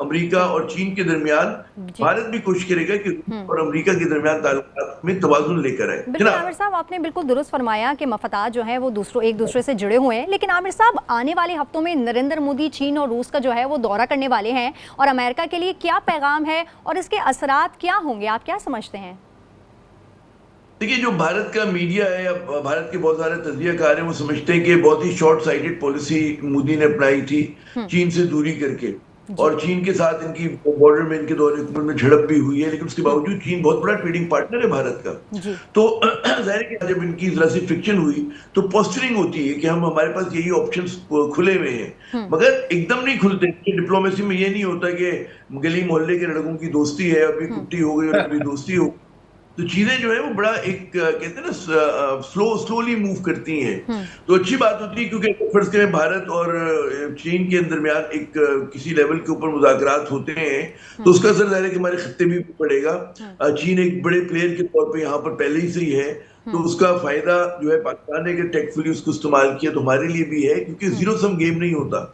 امریکہ اور چین کے درمیان جی بھارت بھی کوشش کرے گا کہ روس اور امریکہ کے درمیان تعلقات میں توازن لے کر آئے. بالکل عامر صاحب، آپ نے بالکل درست فرمایا کہ مفادات جو ہیں وہ ایک دوسرے سے جڑے ہوئے ہیں، لیکن عامر صاحب آنے والے ہفتوں میں نریندر مودی چین اور روس کا جو ہے وہ دورہ کرنے والے ہیں، اور امریکہ کے لیے کیا پیغام ہے اور اس کے اثرات کیا ہوں گے، آپ کیا سمجھتے ہیں؟ دیکھیے، جو بھارت کا میڈیا ہے یا بھارت کے بہت سارے تجزیہ کار ہیں وہ سمجھتے ہیں کہ بہت ہی شارٹ سائٹڈ پالیسی مودی نے اپنائی تھی چین سے دوری کر کے، اور چین کے ساتھ ان کی بارڈر میں ان کے دور حکومت میں جھڑپ بھی ہوئی ہے، لیکن اس کے باوجود چین بہت بڑا ٹریڈنگ پارٹنر ہے بھارت کا. تو ظاہر ہے کہ جب ان کی ذرا سی فرکشن ہوئی تو پوسچرنگ ہوتی ہے کہ ہمارے پاس یہی آپشنز کھلے ہوئے ہیں، مگر ایک دم نہیں کھلتے. ڈپلومیسی میں یہ نہیں ہوتا کہ گلی محلے کے لڑکوں کی دوستی ہے، ابھی کٹی ہو گئی اور ابھی دوستی ہو. تو چیزیں جو ہے وہ بڑا ایک کہتے ہیں نا سلولی موو کرتی ہیں. تو اچھی بات ہوتی ہے کیونکہ فرض کریں بھارت اور چین کے درمیان ایک کسی لیول کے اوپر مذاکرات ہوتے ہیں تو اس کا اثر ظاہر ہے کہ ہمارے خطے بھی پڑے گا. چین ایک بڑے پلیئر کے طور پہ یہاں پر پہلے ہی سے ہی ہے، تو اس کا فائدہ جو ہے پاکستان نے اگر ٹیکفلی اس کو استعمال کیا تو ہمارے لیے بھی ہے، کیونکہ زیرو سم گیم نہیں ہوتا.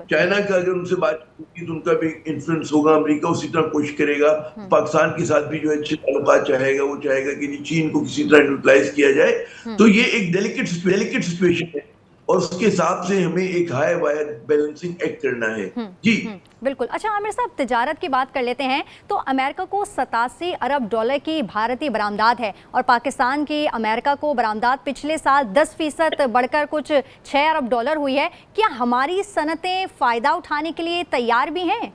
چائنا کا اگر ان سے بات کی تو ان کا بھی انفلوئنس ہوگا، امریکہ اسی طرح کوشش کرے گا، پاکستان کے ساتھ بھی جو ہے اچھے تعلقات چاہے گا، وہ چاہے گا کہ چین کو کسی طرح نیوٹرلائز کیا جائے. تو یہ ایک ڈیلیکیٹ سچویشن ہے اور اس کے حساب سے ہمیں ایک ہائی وائر بیلنسنگ ایکٹ کرنا ہے. جی بالکل. اچھا عامر صاحب، تجارت کی بات کر لیتے ہیں تو امریکہ کو $87 ارب کی بھارتی برآمدات ہے، اور پاکستان کی امریکہ کو برآمدات پچھلے سال 10% بڑھ کر کچھ $6 ارب ہوئی ہے. کیا ہماری صنعتیں فائدہ اٹھانے کے لیے تیار بھی ہیں؟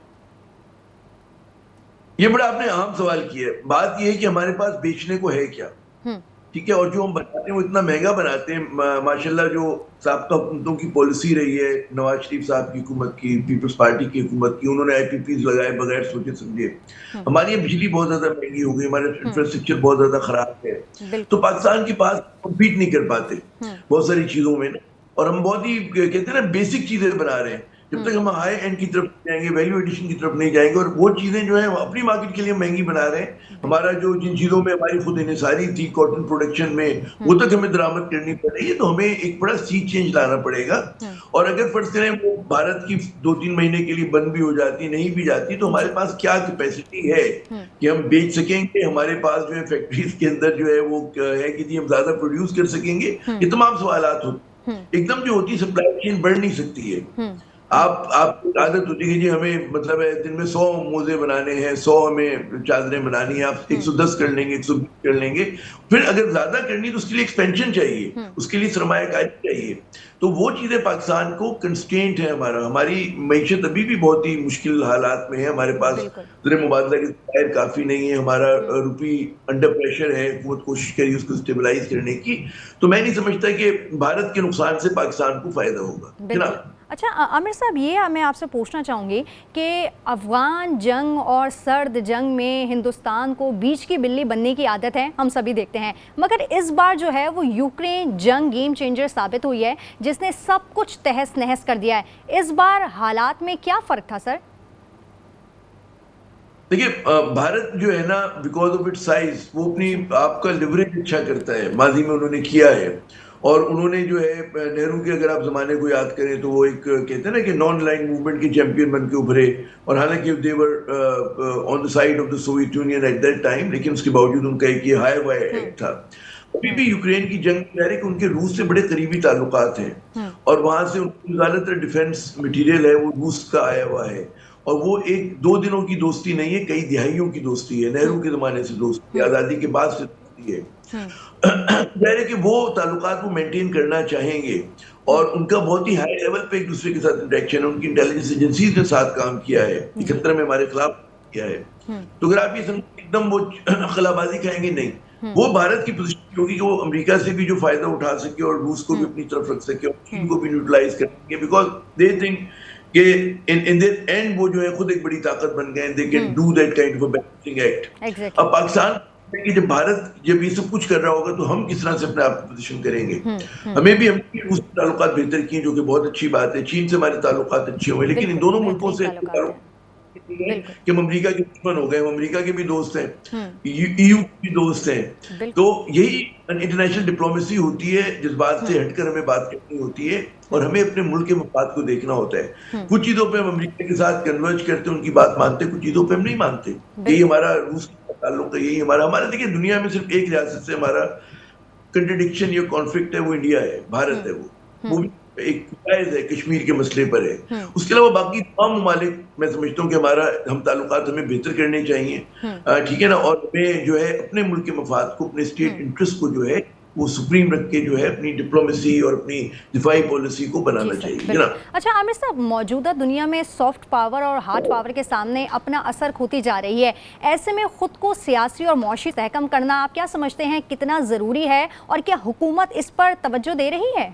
یہ بڑا آپ نے اہم سوال کیا ہے. بات یہ ہے کہ ہمارے پاس بیچنے کو ہے کیا، ٹھیک ہے، اور جو ہم بناتے ہیں وہ اتنا مہنگا بناتے ہیں. ماشاءاللہ جو سابقہ حکومتوں کی پالیسی رہی ہے، نواز شریف صاحب کی حکومت کی، پیپلز پارٹی کی حکومت کی، انہوں نے آئی پی پیز لگائے بغیر سوچے سمجھے. ہماری یہ بجلی بہت زیادہ مہنگی ہو گئی، ہمارا انفراسٹرکچر بہت زیادہ خراب ہے، تو پاکستان کے پاس کمپیٹ نہیں کر پاتے بہت ساری چیزوں میں، اور ہم بہت ہی کہتے ہیں نا بیسک چیزیں بنا رہے ہیں. جب تک ہم ہائی اینڈ کی طرف جائیں گے، ویلیو ایڈیشن کی طرف نہیں جائیں گے، اور وہ چیزیں جو ہیں اپنی مارکیٹ کے لیے مہنگی بنا رہے ہیں. ہمارا جو جن چیزوں میں ہماری خود انحصاری تھی کاٹن پروڈکشن میں، وہ تک ہمیں درآمد کرنی پڑے گی، تو ہمیں ایک بڑا سی چینج لانا پڑے گا. اور اگر فرض کریں وہ بھارت کی 2-3 مہینے کے لیے بند بھی ہو جاتی، نہیں بھی جاتی، تو ہمارے پاس کیا کیپیسٹی ہے کہ ہم بیچ سکیں گے. ہمارے پاس جو ہے فیکٹریز کے اندر جو ہے وہ ہے کہ جی ہم زیادہ پروڈیوس کر سکیں گے. یہ تمام سوالات ہوتے ہیں. ایک دم جو ہوتی سپلائی چین بڑھ نہیں سکتی ہے. آپ کی عادت ہوتی ہے کہ جی ہمیں مطلب ہے دن میں 100 موزے بنانے ہیں، 100 ہمیں چادریں بنانی ہیں، آپ 110 کر لیں گے، 120 کر لیں گے. پھر اگر زیادہ کرنی تو اس کے لیے ایکسپینشن چاہیے، اس کے لیے سرمایہ کاری چاہیے. تو وہ چیزیں پاکستان کو کنسٹرینٹ ہے. ہماری معیشت ابھی بھی بہت ہی مشکل حالات میں ہے. ہمارے پاس زر مبادلہ کے ذخائر کافی نہیں ہے، ہمارا روپی انڈر پریشر ہے. حکومت کوشش کری اس کو اسٹیبلائز کرنے کی. تو میں نہیں سمجھتا کہ بھارت کے نقصان سے پاکستان کو فائدہ ہوگا. جناب اچھا عامر صاحب، یہ میں آپ سے پوچھنا چاہوں گی کہ افغان جنگ اور سرد جنگ میں ہندوستان کو بیچ کی بلی بننے کی عادت ہے، ہم سبھی دیکھتے ہیں، مگر اس بار جو ہے وہ یوکرین جنگ گیم چینجر ثابت ہوئی ہے جس نے سب کچھ تہس نہس کر دیا ہے. اس بار حالات میں کیا فرق تھا سر؟ دیکھیے، بھارت جو ہے نا بیکاز آف اٹ سائز وہ اپنی آپ کا لیوریج اچھا کرتا ہے، ماضی میں انہوں نے کیا ہے. اور انہوں نے جو ہے نہرو کے اگر آپ زمانے کو یاد کریں تو وہ ایک کہتے ہیں نا کہ نان لائن موومنٹ کے چیمپئن بن کے ابھرے. اور حالانکہ they were on the side of the Soviet Union at that time، لیکن اس کے باوجود ان کا ایک یہ ہائی وائر ایکٹ تھا. ابھی بھی یوکرین کی جنگ ہے کہ ان کے روس سے بڑے قریبی تعلقات ہیں، اور وہاں سے ان کی زیادہ تر ڈیفینس مٹیریل ہے وہ روس کا آیا ہوا ہے. اور وہ 1-2 دنوں کی دوستی نہیں ہے، کئی دہائیوں کی دوستی ہے. نہرو کے زمانے سے دوستی ہے، آزادی کے بعد سے دوستی ہے. ظاہر ہے کہ وہ تعلقات وہ مینٹین کرنا چاہیں گے، اور ان کا بہت ہی ہائی لیول پہ ایک دوسرے کے ساتھ انٹریکشن ہے. ان کی انٹیلیجنس ایجنسیز نے ساتھ کام کیا ہے، 71 میں ہمارے خلاف کیا ہے. تو اگر آپ یہ سمجھیں ایک دم وہ خلابازی کھائیں گے، نہیں. وہ بھارت کی پوزیشن ہوگی کہ وہ امریکہ سے بھی جو فائدہ اٹھا سکے اور روس کو بھی اپنی طرف رکھ سکے اور چین کو بھی نیوٹرلائز کر سکے، بیکاز دے تھنک کہ in their end وہ جو ہے خود ایک بڑی طاقت بن گئے. they can do that kind of a balancing act. اب پاکستان کہ جب بھارت جب یہ سب کچھ کر رہا ہوگا تو ہم کس طرح سے اپنے آپ کو پوزیشن کریں گے. ہمیں بھی روس سے تعلقات بہتر کیے جو کہ بہت اچھی بات ہے. چین سے ہمارے تعلقات اچھے ہوئے، لیکن ان دونوں ملکوں سے کہ ہم امریکہ کے دشمن ہو گئے. ہم امریکہ کے بھی دوست ہیں, EU کے بھی دوست ہیں. تو یہی انٹرنیشنل ڈپلومیسی ہوتی ہے, جس بات سے ہٹ کر ہمیں بات کرنی ہوتی ہے اور ہمیں اپنے ملک کے مفاد کو دیکھنا ہوتا ہے. کچھ چیزوں پہ ہم امریکہ کے ساتھ کنورج کرتے ہیں, ان کی بات مانتے ہیں, کچھ چیزوں پہ ہم نہیں مانتے. یہی ہمارا روس کا تعلق ہے, یہی ہمارا دیکھیں دنیا میں صرف ایک ریاست سے ہمارا کنٹرڈکشن یا کانفلکٹ ہے, وہ انڈیا ہے, بھارت ہے. وہ بھی ایک جائز ہے, کشمیر کے مسئلے پر ہے. اس کے علاوہ باقی تمام ممالک میں سمجھتا ہوں کہ ہم تعلقات ہمیں بہتر کرنے چاہیے, ٹھیک ہے نا, اور ہمیں جو ہے اپنے ملک کے مفاد کو, اپنے اسٹیٹ انٹرسٹ کو جو ہے وہ سپریم رکھ کے جو ہے اپنی ڈپلومیسی اور اپنی دفاعی پالیسی کو بنانا چاہیے. اچھا عامر صاحب, موجودہ دنیا میں سافٹ پاور اور ہارڈ پاور کے سامنے اپنا اثر کھوتی جا رہی ہے. ایسے میں خود کو سیاسی اور معاشی تحکم کرنا آپ کیا سمجھتے ہیں کتنا ضروری ہے, اور کیا حکومت اس پر توجہ دے رہی ہے؟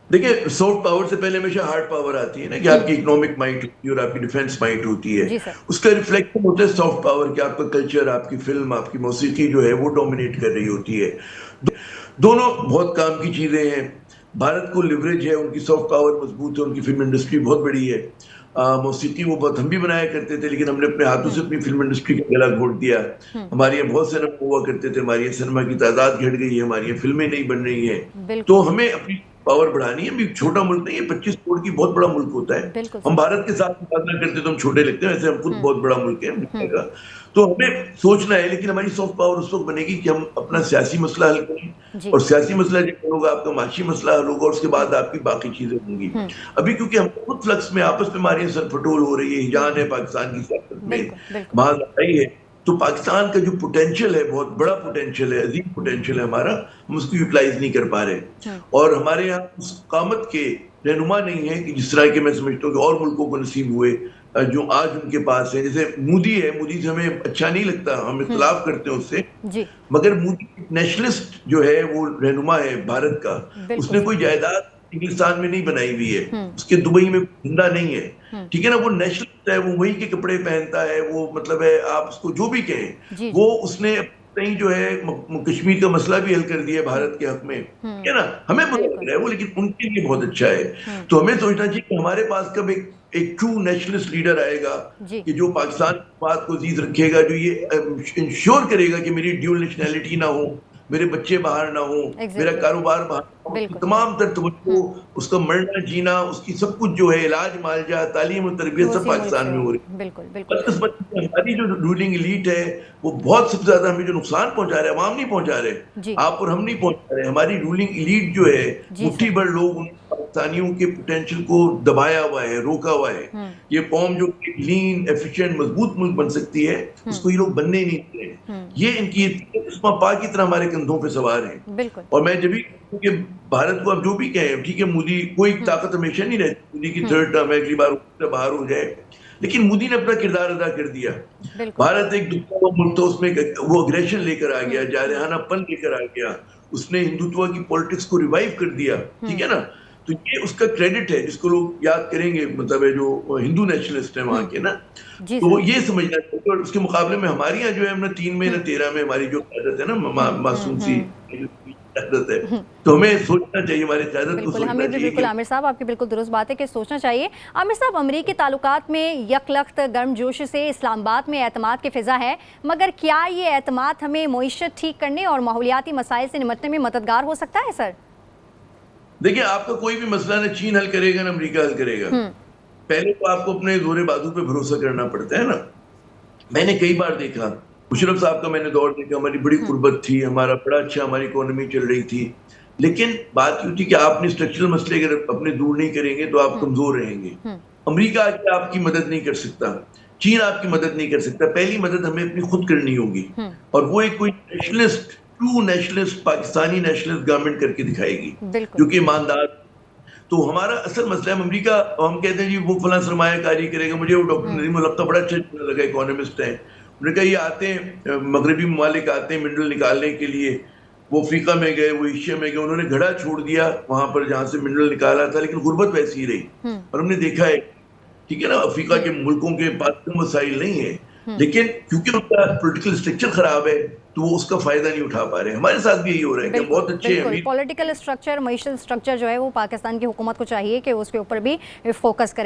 دیکھیں سافٹ پاور سے پہلے ہمیشہ ہارڈ پاور آتی ہے نا, کہ آپ کی اکنامک مائٹ ہوتی ہے اور آپ کی ڈیفنس مائٹ ہوتی ہے. اس کا ریفلیکشن ہوتا ہے سافٹ پاور, کہ آپ کا کلچر, آپ کی فلم, آپ کی موسیقی جو ہے وہ ڈومینیٹ کر رہی ہوتی ہے. دونوں بہت کام کی چیزیں ہیں. بھارت کو لیوریج ہے, ان کی سافٹ پاور مضبوط ہے, ان کی فلم انڈسٹری بہت بڑی ہے. موسیقی وہ بہت ہم بھی بنایا کرتے تھے, لیکن ہم نے اپنے ہاتھوں سے اپنی فلم انڈسٹری کا گلا گھونٹ دیا. ہمارے یہاں بہت سینما ہوا کرتے تھے, ہماری یہاں سینما کی تعداد گھٹ گئی ہے, ہماری یہاں فلمیں نہیں بن رہی ہیں. تو ہمیں اپنی پاور بڑھانی ہے. ابھی چھوٹا ملک نہیں ہے, 25 کروڑ کی بہت بڑا ملک ہوتا ہے. ہم بھارت کے ساتھ مقابلہ کرتے تو ہم چھوٹے لگتے ہیں, ویسے ہم خود بہت بڑا ملک ہے. تو ہمیں سوچنا ہے, لیکن ہماری سافٹ پاور اس وقت بنے گی کہ ہم اپنا سیاسی مسئلہ حل کریں, اور سیاسی مسئلہ جب ہوگا آپ کا معاشی مسئلہ حل ہوگا, اور اس کے بعد آپ کی باقی چیزیں ہوں گی. ابھی کیونکہ ہم خود فلکس میں آپس میں ہماری سر پھٹول ہو رہی ہے, ہجان ہے پاکستان کی سیاست میں, وہاں لڑائی ہے. تو پاکستان کا جو پوٹینشیل ہے, بہت بڑا پوٹینشیل ہے, عظیم پوٹینشیل ہے ہمارا, ہم اس کو یوٹیلائز نہیں کر پا رہے. اور ہمارے یہاں اس قامت کے رہنما نہیں ہے کہ جس طرح کے میں سمجھتا ہوں کہ اور ملکوں کو نصیب ہوئے جو آج ان کے پاس ہیں. جیسے مودی ہے, مودی سے ہمیں اچھا نہیں لگتا, ہم اختلاف کرتے ہیں اس سے, مگر مودی نیشنلسٹ جو ہے وہ رہنما ہے بھارت کا. اس نے کوئی جائیداد انگلستان میں نہیں بنائی ہوئی ہے, اس کے دبئی میں زندہ نہیں ہے, ٹھیک ہے نا. وہ نیشنلسٹ ہے, وہ وہی کے کپڑے پہنتا ہے, وہ مطلب ہے آپ اس کو جو بھی کہیں, وہ اس نے کہیں جو ہے کشمیر کا مسئلہ بھی حل کر دیا بھارت کے حق میں, ٹھیک ہے نا. ہمیں برا لگ رہا ہے وہ, لیکن ان کے لیے بہت اچھا ہے. تو ہمیں سوچنا چاہیے کہ ہمارے پاس کب ایک ٹرو نیشنلسٹ لیڈر آئے گا کہ جو پاکستان کی بات کو عزیز رکھے گا, جو یہ انشور کرے گا کہ میری ڈیول نیشنلٹی نہ ہو, میرے بچے باہر نہ ہوں, میرا کاروبار باہر نہ ہو, تمام تر توجہ, اس کا مرنا جینا, اس کی سب کچھ جو ہے علاج معالجہ, تعلیم و تربیت سب پاکستان میں ہو رہی ہے. ہماری جو رولنگ ایلیٹ ہے وہ بہت سب سے زیادہ ہمیں جو نقصان پہنچا رہے ہیں, عوام نہیں پہنچا رہے, آپ اور ہم نہیں پہنچا رہے. ہماری رولنگ ایلیٹ جو ہے, مٹھی بھر لوگ پاکستانیوں کے پوٹینشیل کو دبایا ہوا ہے, روکا ہوا ہے. یہ قوم جو لین, ایفیشینٹ, مضبوط ملک بن سکتی ہے, اس کو یہ لوگ بننے ہی نہیں دے رہے. یہ ان کی پا کی طرح ہمارے کندھوں پہ سوار ہیں. اور میں جب بھی کہ بھارت کو اب جو بھی کہیں, ٹھیک ہے مودی, کوئی طاقت ہمیشہ نہیں رہتی, مودی کی تھرڈ ٹرم ہے, اگلی بار باہر ہو جائے, لیکن مودی نے اپنا کردار ادا کر دیا. بھارت ایک دوسرا ملک تھا, اس میں وہ اگریشن لے کر آ گیا, جارحانہ پن لے کر آ گیا, اس نے ہندوتوا کی پولیٹکس کو ریوائیو کر دیا, ٹھیک ہے نا. تو یہ اس کا کریڈٹ ہے, جس کو لوگ یاد کریں گے, مطلب ہے جو ہندو نیشنلسٹ ہیں وہاں کے نا, تو وہ یہ سمجھنا چاہیے. اور اس کے مقابلے میں ہمارے یہاں جو ہے نہ 3 میں نہ 13 میں ہماری جو قیادت ہے نا, معصوم سی قیادت ہے, تو ہمیں سوچنا چاہیے, ہمارے قیادت کو سوچنا چاہیے. بالکل عامر صاحب, آپ کی بالکل درست بات ہے کہ سوچنا چاہیے. عامر صاحب, امریکی تعلقات میں یکلخت گرم جوش سے اسلام آباد میں اعتماد کی فضا ہے, مگر کیا یہ اعتماد ہمیں معیشت ٹھیک کرنے اور ماحولیاتی مسائل سے نمٹنے میں مددگار ہو سکتا ہے سر؟ دیکھیں, آپ کا کوئی بھی مسئلہ نہ چین حل کرے گا نہ امریکہ حل کرے گا. پہلے تو آپ کو اپنے زور بازو پہ بھروسہ کرنا پڑتا ہے نا. میں نے کئی بار دیکھا, مشرف صاحب کا میں نے دور دیکھا, ہماری بڑی قربت تھی, ہمارا بڑا اچھا, ہماری اکانومی چل رہی تھی, لیکن بات یہ تھی کہ آپ نے اسٹرکچرل مسئلے اگر اپنے دور نہیں کریں گے تو آپ کمزور رہیں گے. امریکہ آ کے آپ کی مدد نہیں کر سکتا, چین آپ کی مدد نہیں کر سکتا. پہلی مدد ہمیں اپنی خود کرنی ہوگی, اور وہ ایک کوئی nationalist, true nationalist, Pakistani nationalist government کر کے دکھائے گی جو کہ ایماندار. تو ہمارا اصل مسئلہ ہے امریکہ, ہم کہتے ہیں جی وہ فلاں سرمایہ کاری کرے گا. مجھے وہ ڈاکٹر نظیم الحق کا بڑا اچھا لگا, اکانومسٹ ہیں, انہوں نے کہا یہ آتے ہیں مغربی ممالک آتے ہیں منرل نکالنے کے لیے, وہ افریقہ میں گئے, وہ ایشیا میں گئے, انہوں نے گھڑا چھوڑ دیا وہاں پر جہاں سے منرل نکالا تھا, لیکن غربت ویسی ہی رہی. اور ہم نے دیکھا ہے, ٹھیک ہے نا, افریقہ کے ملکوں کے پاس مسائل نہیں ہیں, لیکن کیونکہ ان کا پولیٹیکل اسٹرکچر خراب ہے تو وہ اس کا فائدہ نہیں اٹھا پا رہے. ہمارے ساتھ بھی یہی ہو رہا ہے کہ بہت اچھے پولیٹیکل اسٹرکچر, معیشت اسٹرکچر جو ہے وہ پاکستان کی حکومت کو چاہیے کہ اس کے اوپر بھی فوکس کرے.